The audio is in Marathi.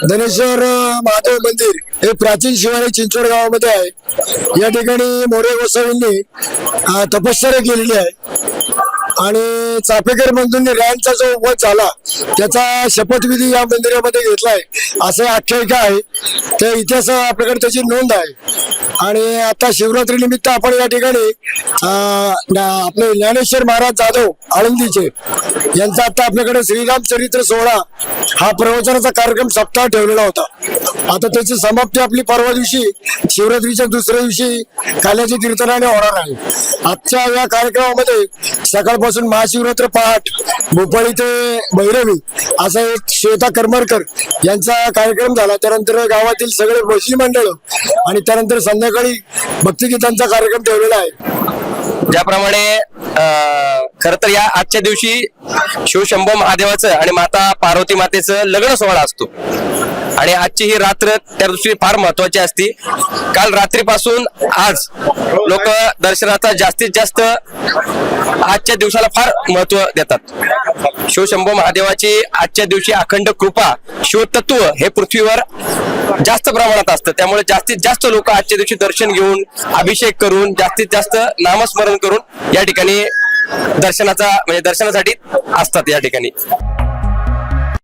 धनेश्वर महादेव मंदिर हे प्राचीन शिवाने चिंचवड गावामध्ये आहे। या ठिकाणी मोरे गोसावींनी तपश्चर्या केलेली आहे आणि चापेकर बंधूंनी रॅनचा जो वध झाला त्याचा शपथविधी या मंदिरामध्ये घेतलाय असं आख्यायिका आहे। त्या इतिहास आपल्याकडे त्याची नोंद आहे। आणि आता शिवरात्री निमित्त आपण या ठिकाणी आपले ज्ञानेश्वर महाराज जाधव आळंदीचे यांचा आता आपल्याकडे श्रीराम चरित्र सोहळा हा प्रवचनाचा कार्यक्रम सप्ताह ठेवलेला होता। आता त्याची समाप्ती आपली परवा दिवशी शिवरात्रीच्या दुसऱ्या दिवशी काल्याची कीर्तनाने होणार आहे। आजच्या या कार्यक्रमामध्ये सकाळपासून महाशिवरात्र पहाट भोपाळी ते भैरवी असा एक श्वेता करमरकर यांचा कार्यक्रम झाला। त्यानंतर गावातील सगळे भजनी मंडळ आणि त्यानंतर संध्याकाळी भक्तिगीतांचा कार्यक्रम ठेवलेला आहे। ज्याप्रमाणे खर तर या आजच्या दिवशी शिवशंभो महादेवाचं आणि माता पार्वती मातेचं लग्न सोहळा असतो आणि आजची ही रात्र त्या दृष्टीने फार महत्वाची असते। काल रात्रीपासून आज लोक दर्शनाचा जास्तीत जास्त आजच्या दिवसाला फार महत्व देतात। शिवशंभो महादेवाची आजच्या दिवशी अखंड कृपा शिवतत्व हे पृथ्वीवर जास्त प्रमाणात असतं, त्यामुळे जास्तीत जास्त लोक आजच्या दिवशी दर्शन घेऊन अभिषेक करून जास्तीत जास्त नामस्मरण करून या ठिकाणी दर्शनासाठी असतात या ठिकाणी।